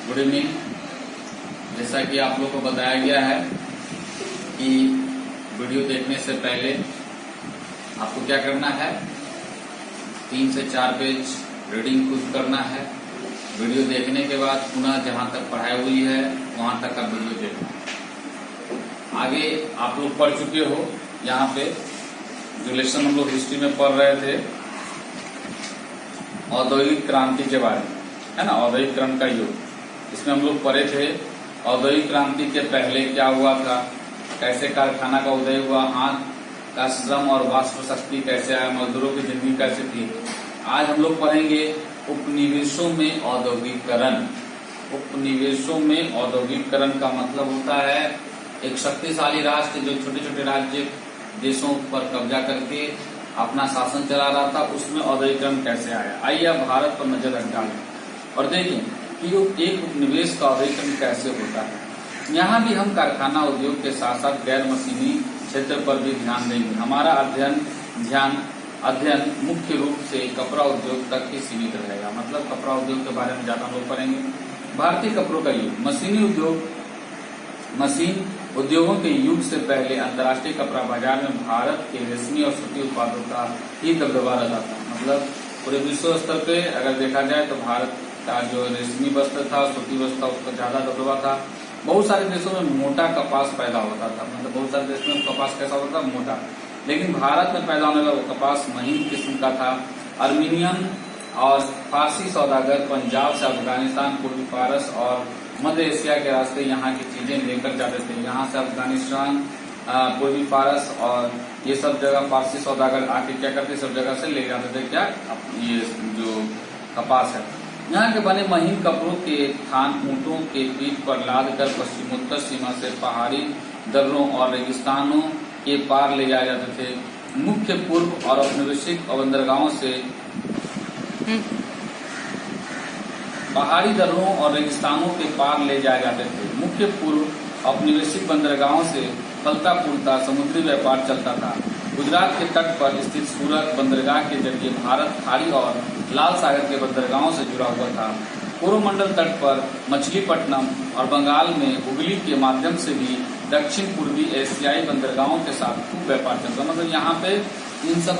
Good evening. जैसा कि आप लोग को बताया गया है कि वीडियो देखने से पहले आपको क्या करना है, 3 से 4 पेज रीडिंग खुद करना है। वीडियो देखने के बाद पुनः जहां तक पढ़ाई हुई है वहां तक का वीडियो देखना। आगे आप लोग पढ़ चुके हो, यहाँ पे जो लेसन हम लोग हिस्ट्री में पढ़ रहे थे औद्योगिक क्रांति के बारे में, है ना, औद्योगिक क्रांति का युग, इसमें हम लोग पढ़े थे औद्योगिक क्रांति के पहले क्या हुआ था, कैसे कारखाना का उदय हुआ, हाथ का श्रम और वाष्प शक्ति कैसे आया, मजदूरों की जिंदगी कैसे थी। आज हम लोग पढ़ेंगे उपनिवेशों में औद्योगिकरण। उपनिवेशों में औद्योगिकरण का मतलब होता है एक शक्तिशाली राष्ट्र जो छोटे छोटे राज्य देशों पर कब्जा करके अपना शासन चला रहा था, उसमें औद्योगिकरण कैसे आया। आइए अब भारत पर नजर डालें और देखें कि एक उपनिवेश का औद्योगिकरण कैसे होता है। यहाँ भी हम कारखाना उद्योग के साथ साथ गैर मशीनी क्षेत्र पर भी ध्यान देंगे। हमारा अध्ययन मुख्य रूप से कपड़ा उद्योग तक ही सीमित रहेगा, मतलब कपड़ा उद्योग के बारे में ज्यादा हम लोग पढ़ेंगे। भारतीय कपड़ों का युग, मशीन उद्योगों के युग से पहले अंतर्राष्ट्रीय कपड़ा बाजार में भारत के रेशमी और सूती उत्पादों का ही दबदबा रहता था। मतलब पूरे विश्व स्तर पे अगर देखा जाए तो भारत का जो रेशमी वस्त्र था, सूती वस्त्र था, उसका ज्यादा दबदबा था। बहुत सारे देशों में मोटा कपास पैदा होता था, मतलब बहुत सारे देशों में कपास कैसा होता था, मोटा। लेकिन भारत में पैदा होने वाला कपास महीन किस्म का था। अर्मीनियन और फारसी सौदागर पंजाब से अफगानिस्तान, पूर्वी फारस और मध्य एशिया के रास्ते यहाँ की चीजें लेकर जाते थे। यहाँ से अफगानिस्तान, पूर्वी फारस और ये सब जगह फारसी सौदागर आके क्या करते, सब जगह से ले जाते थे क्या, ये जो कपास है। यहाँ के बने महीन कपड़ों के थान ऊंटों के पीठ पर लाद कर पश्चिमोत्तर सीमा से पहाड़ी दर्रों और रेगिस्तानों के पार ले जाए जाते थे। मुख्य पूर्व और औपनिवेशिक बंदरगाहों से पहाड़ी दर्रों और रेगिस्तानों के पार ले जाए जाते थे। मुख्य पूर्व औपनिवेशिक बंदरगाहों से फलता फूलता समुद्री व्यापार चलता था। गुजरात के तट पर स्थित सूरत बंदरगाह के जरिए भारत खाड़ी और लाल सागर के बंदरगाहों से जुड़ा हुआ था। कोरोमंडल तट पर मछलीपट्टनम और बंगाल में हुगली के माध्यम से भी दक्षिण पूर्वी एशियाई बंदरगाहों के साथ खूब व्यापार चलता। मतलब यहाँ पे इन सब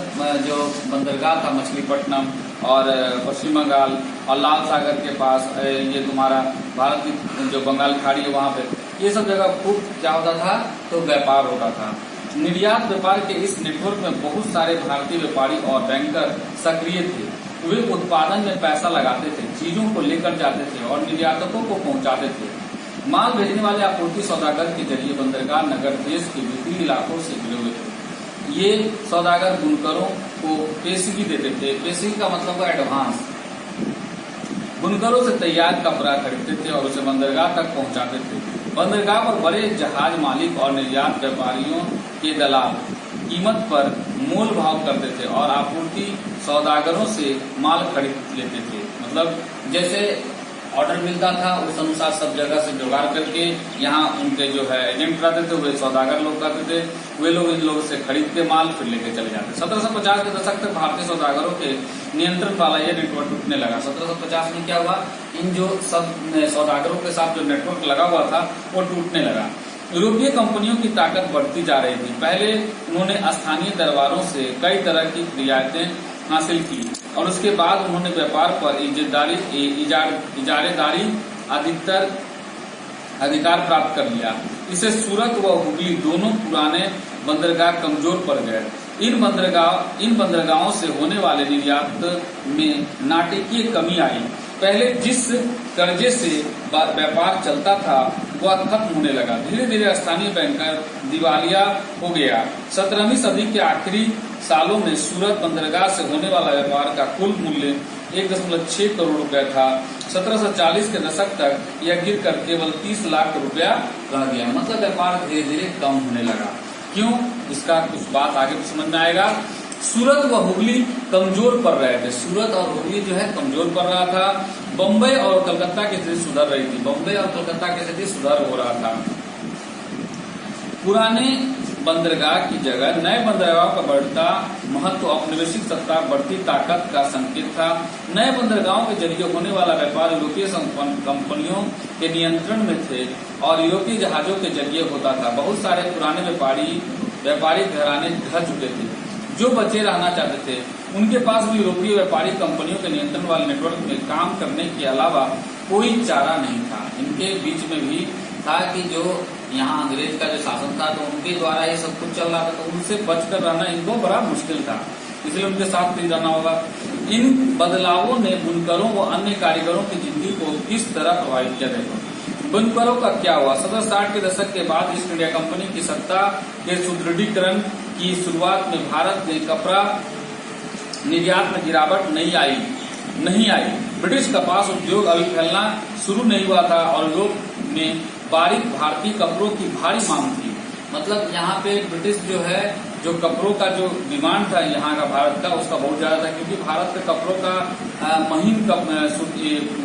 जो बंदरगाह था, मछलीपट्टनम और पश्चिम बंगाल और लाल सागर के पास ये तुम्हारा भारत की जो बंगाल खाड़ी है वहाँ पे, ये सब जगह खूब क्या होता था, तो व्यापार होता था। निर्यात व्यापार के इस नेटवर्क में बहुत सारे भारतीय व्यापारी और बैंकर सक्रिय थे। वे उत्पादन में पैसा लगाते थे, चीजों को लेकर जाते थे और निर्यातकों को पहुंचाते थे। माल भेजने वाले आपूर्ति सौदागर के जरिए बंदरगाह नगर देश के विभिन्न इलाकों से जुड़े हुए थे। ये सौदागर बुनकरों को पेशगी देते थे। पेशगी का मतलब है एडवांस। बुनकरों से तैयार कपड़ा खरीदते थे और उसे बंदरगाह तक पहुंचाते थे। बंदरगाह पर बड़े जहाज मालिक और निर्यात व्यापारियों के दलाल कीमत पर मोल भाव करते थे और आपूर्ति सौदागरों से माल खरीद लेते थे। मतलब जैसे ऑर्डर मिलता था उस अनुसार सब जगह से जुगाड़ करके यहाँ उनके जो है एजेंट रहते थे, वे सौदागर लोग करते थे, वे लोग इन लोगों से खरीद के माल फिर लेके चले जाते। 1750 के दशक तक भारतीय सौदागरों के नियंत्रण वाला यह नेटवर्क टूटने लगा। 1750 में क्या हुआ, इन जो सब सौदागरों के साथ जो नेटवर्क लगा हुआ था वो टूटने लगा। यूरोपीय कंपनियों की ताकत बढ़ती जा रही थी। पहले उन्होंने स्थानीय दरबारों से कई तरह की रियायतें हासिल की और उसके बाद उन्होंने व्यापार पर इजारेदारी अधिकार प्राप्त कर लिया। इससे सूरत व हुगली दोनों पुराने बंदरगाह कमजोर पड़ गए। इन बंदरगाहों से होने वाले निर्यात में नाटकीय कमी आई। पहले जिस कर्जे से व्यापार चलता था वह खत्म होने लगा। धीरे धीरे स्थानीय बैंकर दिवालिया हो गया। 17वीं सदी के आखिरी सालों में सूरत बंदरगाह से होने वाला व्यापार का कुल मूल्य 1.6 करोड़ रुपया था। 1740 के दशक तक यह गिर कर केवल 30 लाख रुपया रह गया। मतलब व्यापार धीरे धीरे कम होने लगा। क्यों, इसका कुछ बात आगे समझ में आएगा। सूरत व हुगली कमजोर पड़ रहे थे। सूरत और हुगली जो है कमजोर पड़ रहा था। बम्बई और कलकत्ता की स्थिति सुधर रही थी। बम्बई और कलकत्ता की स्थिति सुधार हो रहा था। पुराने बंदरगाह की जगह नए बंदरगाहों का बढ़ता महत्व औपनिवेशिक सत्ता बढ़ती ताकत का संकेत था। नए बंदरगाहों के जरिए होने वाला व्यापार यूरोपीय कंपनियों के नियंत्रण में थे और यूरोपीय जहाजों के जरिए होता था। बहुत सारे पुराने व्यापारिक घराने ढह चुके थे। जो बचे रहना चाहते थे उनके पास भी यूरोपीय व्यापारिक कंपनियों के नियंत्रण वाले नेटवर्क में काम करने के अलावा कोई चारा नहीं था। इनके बीच में भी था कि जो यहाँ अंग्रेज का जो शासन था तो उनके द्वारा ये सब कुछ चल रहा था, तो उनसे बचकर रहना इनको बड़ा मुश्किल था, इसलिए उनके साथ नहीं रहना होगा। इन बदलावों ने बुनकरों व अन्य कारीगरों की जिंदगी को किस तरह प्रभावित किया रहेगा। बुनकरों का क्या हुआ। 1760 के दशक के बाद ईस्ट इंडिया कंपनी की सत्ता के सुदृढ़ीकरण की शुरुआत में भारत में कपड़ा निर्यात में गिरावट नहीं आई। ब्रिटिश कपास उद्योग अभी फैलना शुरू नहीं हुआ था और यूरोप में बारीक भारतीय कपड़ों की भारी मांग थी। मतलब यहाँ पे ब्रिटिश जो है जो कपड़ों का जो डिमांड था यहाँ का भारत का उसका बहुत ज्यादा था, क्योंकि भारत के कपड़ों का महीन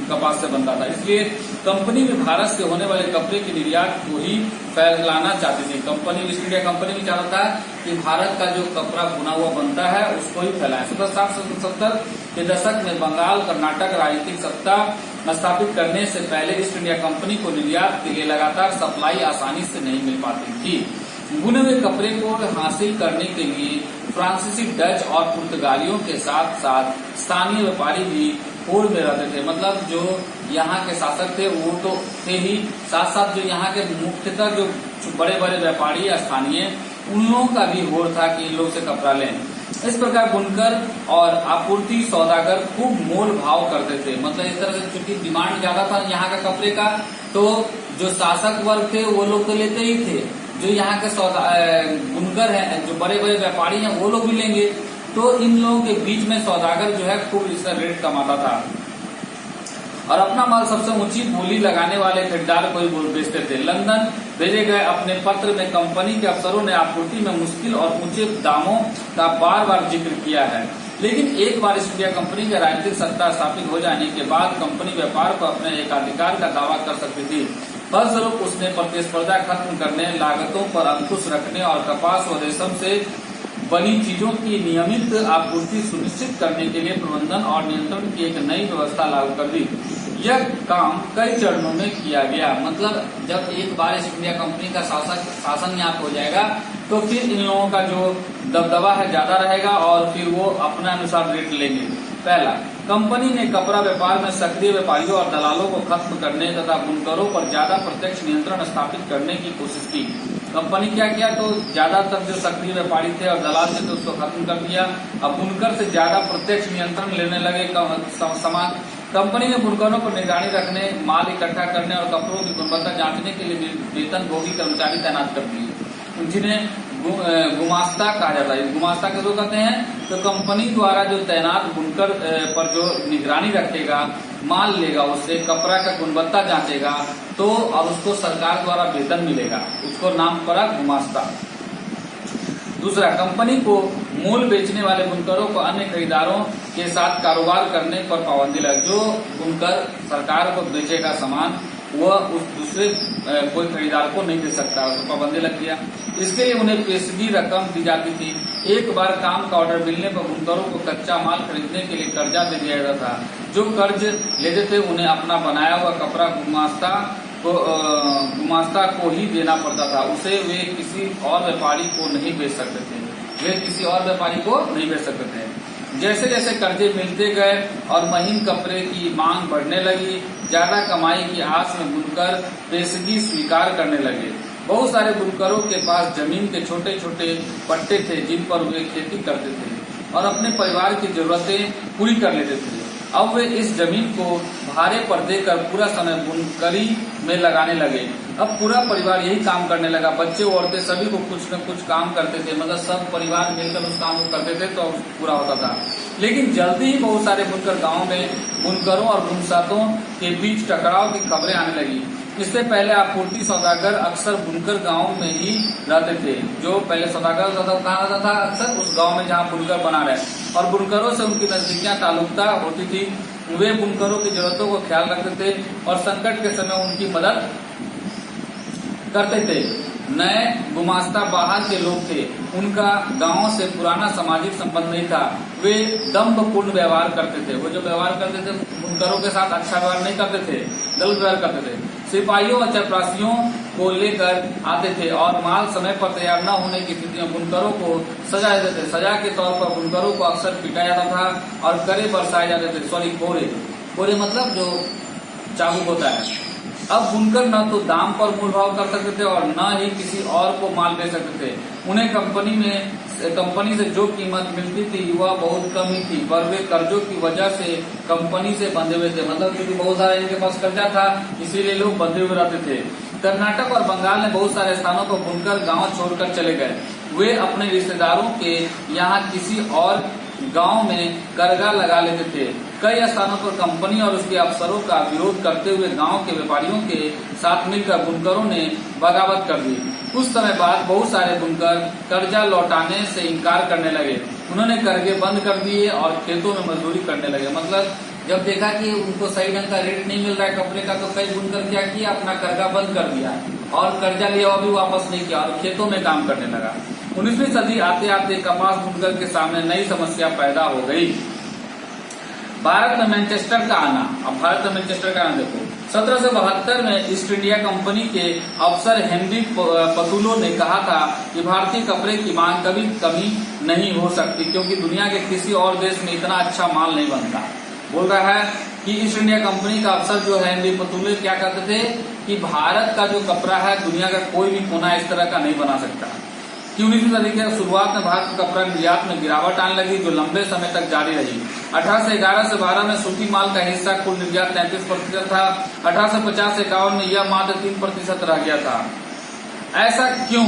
कपास से बनता था। इसलिए कंपनी भी भारत से होने वाले कपड़े के निर्यात को ही फैलाना चाहती थी। कंपनी ईस्ट इंडिया कंपनी भी चाहता था कि भारत का जो कपड़ा बुना हुआ बनता है उसको ही फैलाए। 1760-70 के दशक में बंगाल कर्नाटक राजनीतिक सत्ता स्थापित करने से पहले ईस्ट इंडिया कंपनी को निर्यात के लिए लगातार सप्लाई आसानी से नहीं मिल पाती थी। बुने हुए कपड़े को हासिल करने के लिए फ्रांसीसी, डच और पुर्तगालियों के साथ साथ स्थानीय व्यापारी भी होड़ में रहते थे। मतलब जो यहाँ के शासक थे वो तो थे ही, साथ साथ जो यहाँ के मुख्यतः जो बड़े बड़े व्यापारी या स्थानीय उन लोगों का भी होड़ था कि इन लोग से कपड़ा लें। इस प्रकार बुनकर और आपूर्ति सौदागर खूब मोल भाव करते थे। मतलब इस तरह से चूंकि डिमांड ज्यादा था यहाँ का कपड़े का, तो जो शासक वर्ग थे वो लोग तो लेते ही थे, जो यहाँ के बुनकर हैं जो बड़े बड़े व्यापारी हैं वो लोग भी लेंगे। तो इन लोगों के बीच में सौदागर जो है खूब इसका रेट कमाता था और अपना माल सबसे ऊंची बोली लगाने वाले खरीदार को ही बेचते थे। लंदन भेजे गए अपने पत्र में कंपनी के अफसरों ने आपूर्ति में मुश्किल और ऊंचे दामों का बार बार जिक्र किया है। लेकिन एक बार ईस्ट इंडिया कंपनी की राजनीतिक सत्ता स्थापित हो जाने के बाद कंपनी व्यापार को अपने एकाधिकार का दावा कर सकती थी। फलस्वरूप उसने प्रतिस्पर्धा खत्म करने, लागतों पर अंकुश रखने और कपास व रेशम से बनी चीजों की नियमित आपूर्ति सुनिश्चित करने के लिए प्रबंधन और नियंत्रण की एक नई व्यवस्था लागू कर दी। यह काम कई चरणों में किया गया। मतलब जब एक बार ईस्ट इंडिया कंपनी का शासन यहाँ हो जाएगा तो फिर इन लोगों का जो दबदबा है ज्यादा रहेगा और फिर वो अपने अनुसार रेट लेंगे। पहला, कंपनी ने कपड़ा व्यापार में सक्रिय व्यापारियों और दलालों को खत्म करने तथा बुनकरों पर ज्यादा प्रत्यक्ष नियंत्रण स्थापित करने की कोशिश की। कंपनी क्या किया, तो ज्यादातर जो सक्रिय व्यापारी थे और दलाल थे तो उसको खत्म कर दिया। अब बुनकर से ज्यादा प्रत्यक्ष नियंत्रण लेने लगे सामान। कंपनी ने बुनकरों पर निगरानी रखने, माल इकट्ठा करने और कपड़ों की गुणवत्ता जांचने के लिए वेतनभोगी कर्मचारी तैनात कर दिए, जिन्हें गुमास्ता कहा जाता है। गुमास्ता किसको कहते हैं, तो कंपनी द्वारा जो तैनात बुनकर पर जो निगरानी रखेगा, माल लेगा, उससे कपड़ा का गुणवत्ता जांचेगा, तो और उसको सरकार द्वारा वेतन मिलेगा, उसको नाम पड़ा गुमास्ता। दूसरा, कंपनी को मूल बेचने वाले बुनकरों को अन्य खरीदारों के साथ कारोबार करने पर पाबंदी लगी। जो बुनकर सरकार को बेचेगा सामान वह उस दूसरे कोई खरीदार को नहीं दे सकता, उसको पाबंदी लग दिया। इसके लिए उन्हें पेशगी रकम दी जाती थी। एक बार काम का ऑर्डर मिलने पर बुनकरों को कच्चा माल खरीदने के लिए कर्जा दे दिया जाता था। जो कर्ज लेते थे उन्हें अपना बनाया हुआ कपड़ा गुमास्ता को ही देना पड़ता था। उसे वे किसी और व्यापारी को नहीं बेच सकते थे। जैसे जैसे कर्जे मिलते गए और महीन कपड़े की मांग बढ़ने लगी, ज्यादा कमाई की आस में बुनकर पेशगी स्वीकार करने लगे। बहुत सारे बुनकरों के पास जमीन के छोटे छोटे पट्टे थे जिन पर वे खेती करते थे और अपने परिवार की जरूरतें पूरी कर लेते थे। अब वे इस जमीन को भाड़े पर देकर पूरा समय बुनकरी में लगाने लगे। अब पूरा परिवार यही काम करने लगा। बच्चे औरतें सभी को कुछ न कुछ काम करते थे, मतलब सब परिवार मिलकर उस काम को करते थे तो पूरा होता था। लेकिन जल्दी ही बहुत सारे बुनकर गांव में बुनकरों और गुमसातों के बीच टकराव की खबरें आने लगी। इससे पहले आपूर्ति सौदागर अक्सर बुनकर गांव में ही रहते थे। जो पहले सौदागर कहाँ रहता था, अक्सर उस गांव में जहाँ बुनकर बना रहे, और बुनकरों से उनकी नजदीकियां ताल्लुकता होती थी। वे बुनकरों की जरूरतों को ख्याल रखते थे और संकट के समय उनकी मदद करते थे। नए गुमास्ता बाहर के लोग थे, उनका गांवों से पुराना सामाजिक संबंध नहीं था, वे दम्भपूर्ण व्यवहार करते थे। वो जो व्यवहार करते थे बुनकरों के साथ अच्छा व्यवहार नहीं करते थे, गलत व्यवहार करते थे। सिपाहियों और चपरासियों को लेकर आते थे और माल समय पर तैयार न होने की स्थिति में बुनकरों को सजा देते थे। सजा के तौर पर बुनकरों को अक्सर पीटा जाता था और करे बरसाए जाते थे। सॉरी, कोरे मतलब जो चाबुक होता है। अब बुनकर न तो दाम पर मूल भाव कर सकते थे और न ही किसी और को माल दे सकते थे। उन्हें कंपनी से जो कीमत मिलती थी वह बहुत कम ही थी, पर वे कर्जों की वजह से कंपनी से बंधे हुए थे। मतलब क्योंकि बहुत सारा इनके पास कर्जा था, इसीलिए लोग बंधे हुए रहते थे। कर्नाटक और बंगाल में बहुत सारे स्थानों पर बुनकर गांव छोड़कर चले गए। वे अपने रिश्तेदारों के यहाँ किसी और गांव में करगा लगा लेते थे। कई स्थानों पर कंपनी और उसके अफसरों का विरोध करते हुए गांव के व्यापारियों के साथ मिलकर बुनकरों ने बगावत कर दी। कुछ समय बाद बहुत सारे बुनकर कर्जा लौटाने से इनकार करने लगे। उन्होंने कर्जे बंद कर दिए और खेतों में मजदूरी करने लगे। मतलब जब देखा कि उनको सही ढंग का रेट नहीं मिल रहा है कपड़े का, तो कई बुनकर क्या किया, अपना कर्जा बंद कर दिया और कर्जा लिया भी वापस नहीं किया और खेतों में काम करने लगा। 19वीं सदी आते आते कपास बुनकर के सामने नई समस्या पैदा हो गई। भारत में मैनचेस्टर का आना। अब भारत में मैनचेस्टर का आना देखो। 1772 में ईस्ट इंडिया कंपनी के अफसर हेनरी पतुलो ने कहा था कि भारतीय कपड़े की मांग कभी कमी नहीं हो सकती, क्योंकि दुनिया के किसी और देश में इतना अच्छा माल नहीं बनता। बोल रहा है कि ईस्ट इंडिया कंपनी का अफसर जो है हेनरी पतुलो क्या कहते थे कि भारत का जो कपड़ा है दुनिया का कोई भी कोना इस तरह का नहीं बना सकता। कि 19वीं सदी के शुरुआत में भारत का कपड़ा निर्यात में गिरावट आने लगी, जो लंबे समय तक जारी रही। 1811 से 12 में सूती माल का हिस्सा कुल निर्यात 33% था। 1850 से 51 में यह मात्र 3% रह गया था। ऐसा क्यों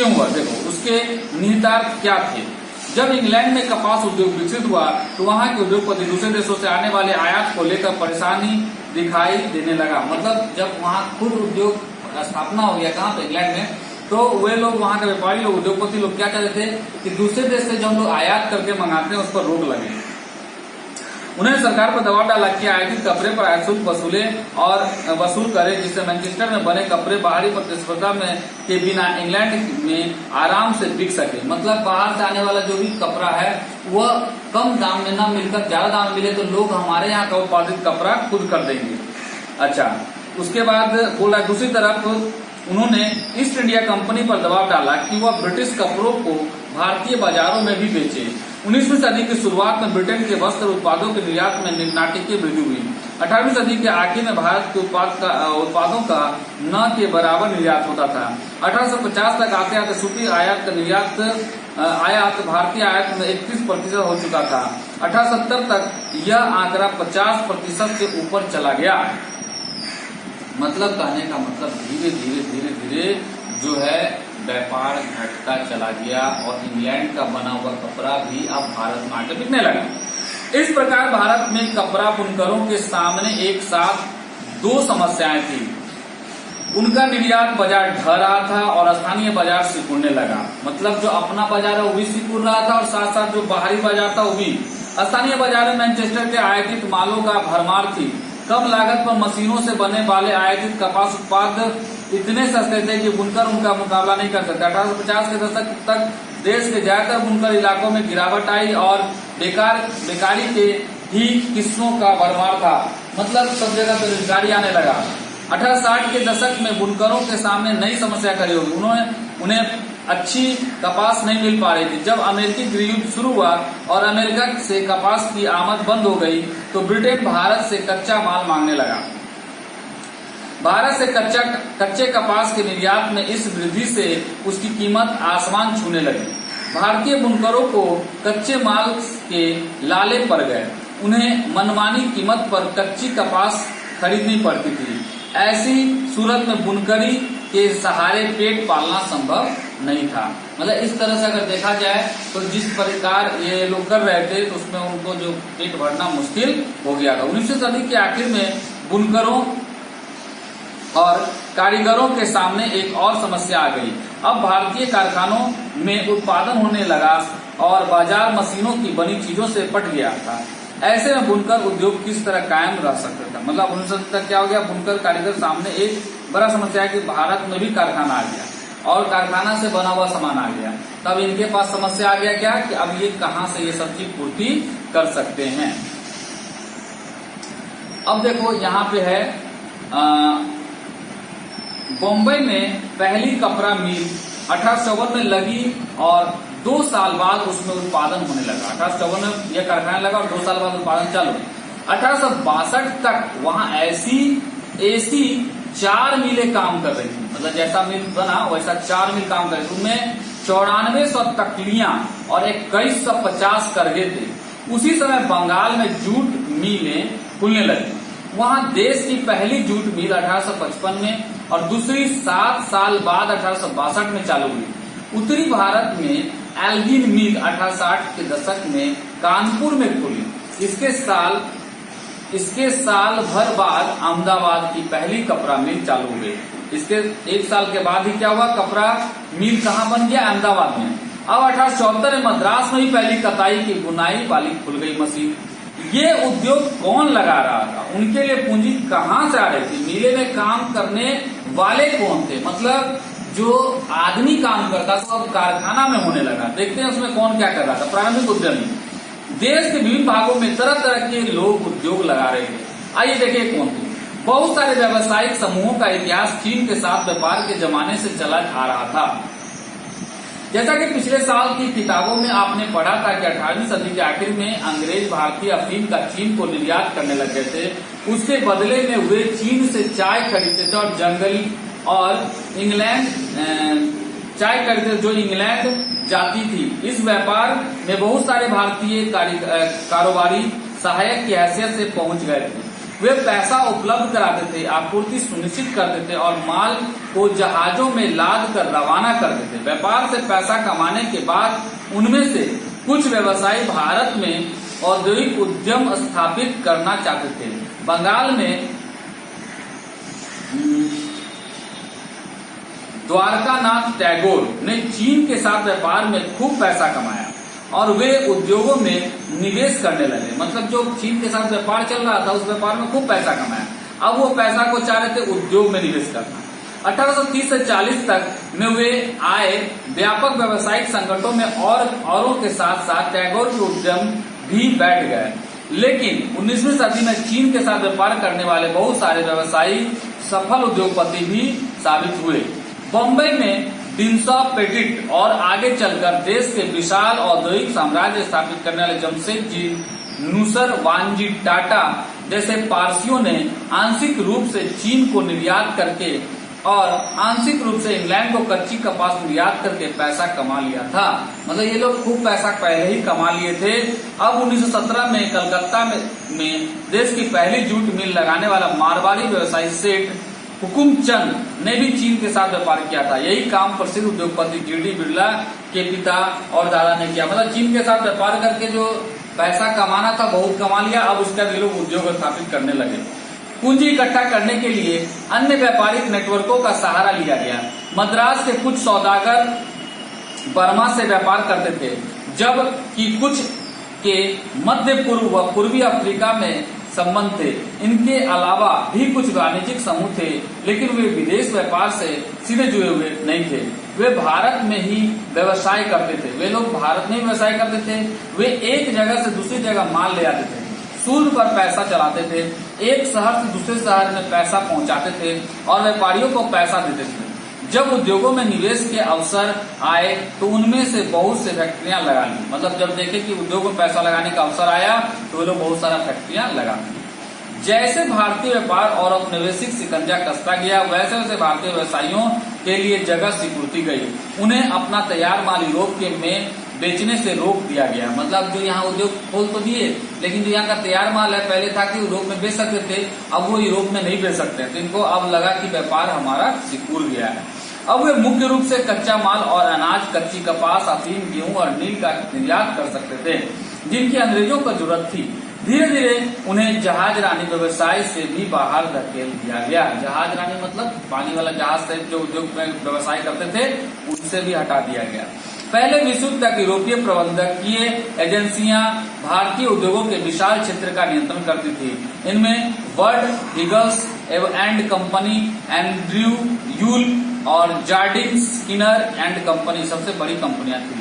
हुआ? देखो, उसके निहितार्थ क्या थे। जब इंग्लैंड में कपास उद्योग विकसित हुआ तो वहां के उद्योगपति दूसरे देशों से आने वाले आयात को लेकर परेशानी दिखाई देने लगा। मतलब जब वहां खुद उद्योग स्थापना हो गया, कहाँ पे, इंग्लैंड में, तो वे लोग, वहां के व्यापारी लोग, उद्योगपति लोग क्या चाहते थे कि दूसरे देश से जो हम लोग आयात करके मंगाते हैं उस पर रोक लगे। उन्हें सरकार पर दबाव डाला कि आयातित कपड़े पर आयात शुल्क वसूल करे, जिससे मैनचेस्टर में बने कपड़े बाहरी प्रतिस्पर्धा में के बिना इंग्लैंड में आराम से बिक सके। मतलब बाहर से आने वाला जो भी कपड़ा है वह कम दाम में न मिलकर ज्यादा दाम में मिले, तो लोग हमारे यहाँ का उत्पादित कपड़ा खुद कर देंगे। अच्छा, उसके बाद बोला दूसरी तरफ उन्होंने ईस्ट इंडिया कंपनी पर दबाव डाला कि वह ब्रिटिश कपड़ों को भारतीय बाजारों में भी बेचे। 19वीं सदी की शुरुआत में ब्रिटेन के वस्त्र उत्पादों के निर्यात में नाटकीय वृद्धि हुई। 18वीं सदी के आखिर में भारत के उत्पादों का न के बराबर निर्यात होता था। 1850 तक आते आते सूती आयात भारतीय आयात में 31% हो चुका था। 1870 तक यह आंकड़ा 50% से ऊपर चला गया। मतलब कहने का मतलब धीरे धीरे जो है व्यापार घटता चला गया और इंग्लैंड का बना हुआ कपड़ा भी अब भारत में आके बिकने लगा। इस प्रकार भारत में कपड़ा बुनकरों के सामने एक साथ दो समस्याएं थी। उनका निर्यात बाजार ढह रहा था और स्थानीय बाजार सिकुड़ने लगा। मतलब जो अपना बाजार है वो भी सिकुड़ रहा था और साथ साथ जो बाहरी बाजार था वो भी। स्थानीय बाजार में मैनचेस्टर के आयातित मालों का भरमार थी। कम लागत पर मशीनों से बनने वाले आयातित कपास उत्पाद इतने सस्ते थे कि बुनकर उनका मुकाबला नहीं कर सकता। 1850 के दशक तक देश के ज्यादातर बुनकर इलाकों में गिरावट आई और बेकारी के ही किस्मों का भरमार था। मतलब सब जगह बेरोजगारी आने लगा। 1860 के दशक में बुनकरों के सामने नई समस्या खड़ी होगी। उन्हें अच्छी कपास नहीं मिल पा रही थी। जब अमेरिकी गृह युद्ध शुरू हुआ और अमेरिका से कपास की आमद बंद हो गई तो ब्रिटेन भारत से कच्चा माल मांगने लगा। भारत से कच्चे कपास के निर्यात में इस वृद्धि से उसकी कीमत आसमान छूने लगी। भारतीय बुनकरों को कच्चे माल के लाले पड़ गए। उन्हें मनमानी कीमत पर कच्ची कपास खरीदनी पड़ती थी। ऐसी सूरत में बुनकरी के सहारे पेट पालना संभव नहीं था। मतलब इस तरह से अगर देखा जाए तो जिस प्रकार ये लोग कर रहे थे तो उसमें उनको जो पेट भरना मुश्किल हो गया था। 19वीं सदी के आखिर में बुनकरों और कारीगरों के सामने एक और समस्या आ गई। अब भारतीय कारखानों में उत्पादन होने लगा और बाजार मशीनों की बनी चीजों से पट गया था। ऐसे में बुनकर उद्योग किस तरह कायम रह सकता था। मतलब 19 सदी तक क्या हो गया, बुनकर कारीगर सामने एक बड़ा समस्या है कि भारत में भी कारखाना आ गया और कारखाना से बना हुआ सामान आ गया, तब इनके पास समस्या आ गया क्या कि अब ये कहां से ये सब चीज पूर्ति कर सकते हैं। अब देखो यहाँ पे है बॉम्बे में पहली कपड़ा मिल 1854 में लगी और 2 साल बाद उसमें उत्पादन होने लगा। 1854 में यह कारखाना लगा और 2 साल बाद उत्पादन चालू। 1862 तक वहां ऐसी 4 मिलें काम कर रही थी, मतलब जैसा मिल बना वैसा 4 मिल काम कर रही थी। उनमें 9400 तकलियां और 2150 करघे थे। उसी समय बंगाल में जूट मिलें खुलने लगी। वहां देश की पहली जूट मिल 1855 में और दूसरी 7 साल बाद 1862 में चालू हुई। उत्तरी भारत में एल्गिन मिल 1860 के दशक में कानपुर में खुली। इसके साल भर बाद अहमदाबाद की पहली कपड़ा मिल चालू हो गई। इसके 1 साल के बाद ही क्या हुआ, कपड़ा मिल कहाँ बन गया, अहमदाबाद में। अब 1874 में मद्रास में ही पहली कताई की बुनाई वाली खुल गई मशीन। ये उद्योग कौन लगा रहा था, उनके लिए पूंजी कहाँ से आ रही थी, मिले में काम करने वाले कौन थे, मतलब जो आदमी काम करता था अब कारखाना में होने लगा। देखते हैं उसमें कौन क्या कर रहा था। प्रारंभिक उद्यमी देश के विभिन्न भागों में तरह तरह के लोग उद्योग लगा रहे थे। आइए देखिए कौन थे। बहुत सारे व्यावसायिक समूहों का इतिहास चीन के साथ व्यापार के जमाने से चला आ रहा था। जैसा कि पिछले साल की किताबों में आपने पढ़ा था कि 18वीं सदी के आखिर में अंग्रेज भारतीय अफीम का चीन को निर्यात करने लग गए थे। उसके बदले में वे चीन से चाय खरीदते थे और जंगली और इंग्लैंड चाय खरीदते जो इंग्लैंड जाती थी। इस व्यापार में बहुत सारे भारतीय कारोबारी सहायक की हैसियत से पहुंच गए थे। वे पैसा उपलब्ध कराते थे, आपूर्ति सुनिश्चित करते थे और माल को जहाजों में लाद कर रवाना करते थे। व्यापार से पैसा कमाने के बाद उनमें से कुछ व्यवसायी भारत में औद्योगिक उद्यम स्थापित करना चाहते थे। बंगाल में द्वारकानाथ टैगोर ने चीन के साथ व्यापार में खूब पैसा कमाया और वे उद्योगों में निवेश करने लगे। मतलब जो चीन के साथ व्यापार चल रहा था उस व्यापार में खूब पैसा कमाया। अब वो पैसा को चाह रहे थे उद्योग में निवेश करना। 1830 से 40 तक में वे आए व्यापक व्यावसायिक संगठनों में औरों के साथ साथ टैगोर के उद्यम भी बैठ गए। लेकिन 19वीं सदी में चीन के साथ व्यापार करने वाले बहुत सारे व्यवसायी सफल उद्योगपति भी साबित हुए। बॉम्बे में डिंसा पेटिट और आगे चलकर देश के विशाल औद्योगिक साम्राज्य स्थापित करने वाले जमशेदजी नुसर वानजी टाटा जैसे पारसियों ने आंशिक रूप से चीन को निर्यात करके और आंशिक रूप से इंग्लैंड को कच्ची कपास निर्यात करके पैसा कमा लिया था। मतलब ये लोग खूब पैसा पहले ही कमा लिए थे। अब 1917 में कलकत्ता में देश की पहली जूट मिल लगाने वाला मारवाड़ी व्यवसायी सेठ हुकुमचंद ने भी चीन के साथ व्यापार किया था। यही काम प्रसिद्ध उद्योगपति जीडी बिरला के पिता और दादा ने किया। मतलब चीन के साथ व्यापार करके जो पैसा कमाना था बहुत कमा लिया। अब उसका भी लोग उद्योग स्थापित करने लगे। पूंजी इकट्ठा करने के लिए अन्य व्यापारिक नेटवर्कों का सहारा लिया गया। मद्रास के कुछ सौदागर बर्मा से व्यापार करते थे, जबकि कुछ के मध्य पूर्व व पूर्वी अफ्रीका में संबंध थे। इनके अलावा भी कुछ वाणिज्यिक समूह थे, लेकिन वे विदेश व्यापार से सीधे जुड़े हुए नहीं थे। वे भारत में ही व्यवसाय करते थे। वे लोग भारत में ही व्यवसाय करते थे। वे एक जगह से दूसरी जगह माल ले आते थे, सूद पर पैसा चलाते थे, एक शहर से दूसरे शहर में पैसा पहुंचाते थे और व्यापारियों को पैसा देते थे। जब उद्योगों में निवेश के अवसर आए तो उनमें से बहुत से फैक्ट्रियां लगा ली। मतलब जब देखे कि उद्योग में पैसा लगाने का अवसर आया तो वे लोग बहुत सारा फैक्ट्रियां लगा दी। जैसे भारतीय व्यापार और औपनिवेशिक शिकंजा कसता गया, वैसे वैसे भारतीय व्यवसायियों के लिए जगह सिकुड़ती गई। उन्हें अपना तैयार माल यूरोप के में बेचने से रोक दिया गया। मतलब जो यहाँ उद्योग खोल तो दिए, लेकिन जो यहाँ का तैयार माल है पहले था कि यूरोप में बेच सकते थे, अब वो यूरोप में नहीं बेच सकते। तो इनको अब लगा कि व्यापार हमारा सिकुड़ गया है। अब वे मुख्य रूप से कच्चा माल और अनाज, कच्ची कपास, अफीम, गेहूं और नील का निर्यात कर सकते थे, जिनकी अंग्रेजों को जरूरत थी। धीरे धीरे उन्हें जहाज रानी व्यवसाय से भी बाहर धकेल दिया गया। जहाज रानी मतलब पानी वाला जहाज से जो उद्योग में व्यवसाय करते थे उनसे भी हटा दिया गया। पहले विश्व युद्ध तक यूरोपीय प्रबंधकीय एजेंसियां भारतीय उद्योगों के विशाल क्षेत्र का नियंत्रण करती थी। इनमें Bird Heilgers and company, Andrew Yule और जार्डिन स्किनर एंड कंपनी सबसे बड़ी कंपनियां थी।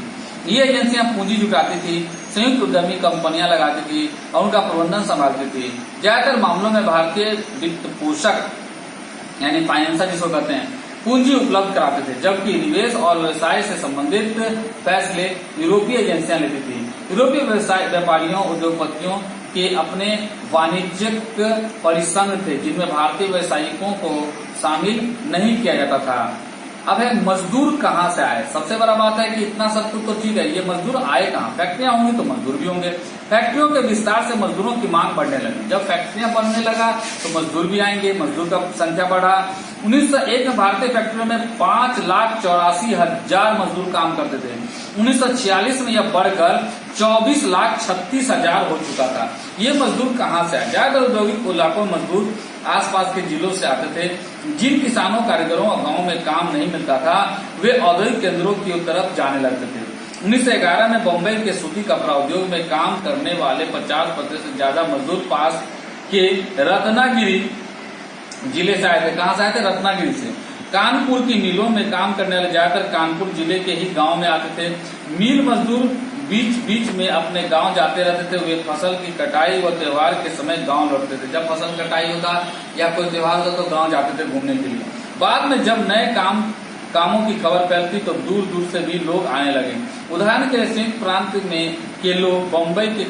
ये एजेंसियां पूंजी जुटाती थी, संयुक्त उद्यमी कंपनियां लगाती थी और उनका प्रबंधन संभालती थी। ज्यादातर मामलों में भारतीय वित्त पोषक यानी फाइनेंसर जिसको कहते हैं पूंजी उपलब्ध कराते थे, जबकि निवेश और व्यवसाय से संबंधित फैसले यूरोपीय एजेंसियां लेती थी। यूरोपीय व्यापारियों उद्योगपतियों के अपने वाणिज्यिक परिसंघ थे जिनमें भारतीय व्यवसायिकों को शामिल नहीं किया जाता था। अब है मजदूर कहाँ से आए। सबसे बड़ा बात है कि इतना सब कुछ तो ठीक है, ये मजदूर आए कहाँ। फैक्ट्रियां होंगी तो मजदूर भी होंगे। फैक्ट्रियों के विस्तार से मजदूरों की मांग बढ़ने लगी। जब फैक्ट्रियां बनने लगा तो मजदूर भी आएंगे, मजदूर का संख्या बढ़ा। 1901 में भारतीय फैक्ट्रियों में 5,84,000 मजदूर काम करते थे। 1946 में यह बढ़कर 24,36,000 हो चुका था। ये मजदूर कहाँ से आए? ज्यादातर औद्योगिक इलाकों में मजदूर आसपास के जिलों से आते थे। जिन किसानों, कारीगरों और गांवों में काम नहीं मिलता था वे औद्योगिक केंद्रों की तरफ जाने लगते थे। 1911 में बॉम्बे के सूती कपड़ा उद्योग में काम करने वाले 50% से ज्यादा मजदूर पास के रत्नागिरी जिले से आए थे। कहां से आए थे? रत्नागिरी से। कानपुर की मिलों में काम करने वाले ज्यादातर कानपुर जिले के ही गांव में आते थे। मिल मजदूर बीच बीच में अपने गांव जाते रहते थे। वे फसल की कटाई व त्योहार के समय गांव लौटते थे। जब फसल कटाई होता या कोई त्योहार होता तो गांव जाते थे घूमने के लिए। बाद में जब नए कामों की खबर फैलती तो दूर दूर से भी लोग आने लगे। उदाहरण के लिए संयुक्त प्रांत में के लोग बम्बई के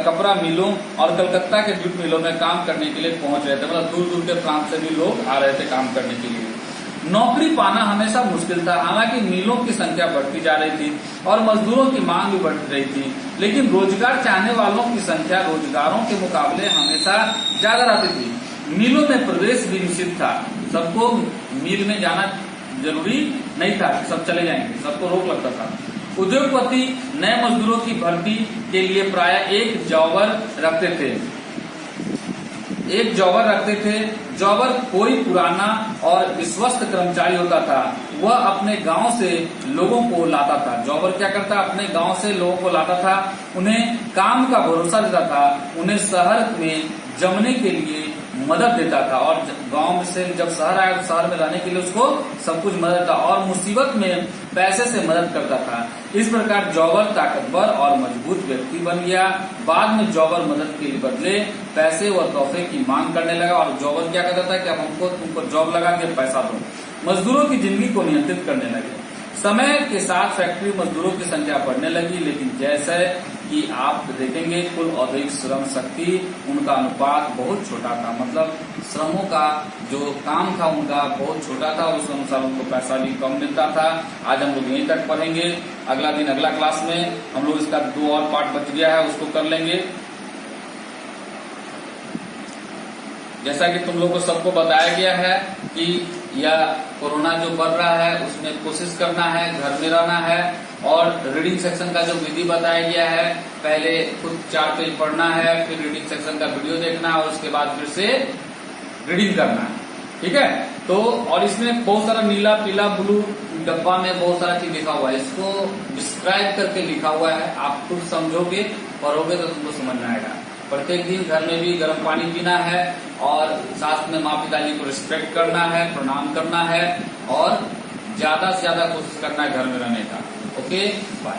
कपड़ा मिलों और कलकत्ता के जूट मिलों में काम करने के लिए पहुंच रहे थे। मतलब दूर दूर के प्रांत से भी लोग आ रहे थे काम करने के लिए। नौकरी पाना हमेशा मुश्किल था। हालांकि मिलों की संख्या बढ़ती जा रही थी और मजदूरों की मांग भी बढ़ रही थी, लेकिन रोजगार चाहने वालों की संख्या रोजगारों के मुकाबले हमेशा ज्यादा रहती थी। मिलों में प्रवेश भी निषिद्ध था। सबको मिल में जाना जरूरी नहीं था कि सब चले जाएंगे, सबको रोक लगता था। उद्योगपति नए मजदूरों की भर्ती के लिए प्राय एक जॉबर रखते थे। जॉबर कोई पुराना और विश्वस्त कर्मचारी होता था। वह अपने गांव से लोगों को लाता था। जॉबर क्या करता? अपने गांव से लोगों को लाता था, उन्हें काम का भरोसा देता था, उन्हें शहर में जमने के लिए मदद देता था और गांव से जब शहर आया तो शहर में रहने के लिए उसको सब कुछ मदद था और मुसीबत में पैसे से मदद करता था। इस प्रकार जॉबर ताकतवर और मजबूत व्यक्ति बन गया। बाद में जॉबर मदद के बदले पैसे व तोहफे की मांग करने लगा और जॉबर क्या कहता था कि अब तुमको जॉब लगा के पैसा दो। मजदूरों की जिंदगी को नियंत्रित करने लगे। समय के साथ फैक्ट्री मजदूरों की संख्या बढ़ने लगी, लेकिन जैसे कि आप देखेंगे कुल औद्योगिक श्रम शक्ति उनका अनुपात बहुत छोटा था। मतलब श्रमों का जो काम था उनका बहुत छोटा था, उस अनुसार उनको पैसा भी कम मिलता था। आज हम लोग यहीं तक पढ़ेंगे। अगला दिन अगला क्लास में हम लोग इसका 2 और पार्ट बच गया है, उसको कर लेंगे। जैसा कि तुम लोग को सबको बताया गया है कि यह कोरोना जो बढ़ रहा है उसमें कोशिश करना है, घर में रहना है और रीडिंग सेक्शन का जो विधि बताया गया है, पहले खुद 4 पेज पढ़ना है, फिर रीडिंग सेक्शन का वीडियो देखना है और उसके बाद फिर से रीडिंग करना है। ठीक है? तो और इसमें बहुत सारा नीला पीला ब्लू डब्बा में बहुत सारा चीज लिखा हुआ है, इसको डिस्क्राइब करके लिखा हुआ है। आप खुद समझोगे, पढ़ोगे तो तुमको समझ में आएगा। प्रत्येक दिन घर में भी गर्म पानी पीना है और साथ में माँ पिताजी को रिस्पेक्ट करना है, प्रणाम करना है और ज्यादा से ज्यादा कोशिश करना है घर में रहने का। Okay, bye.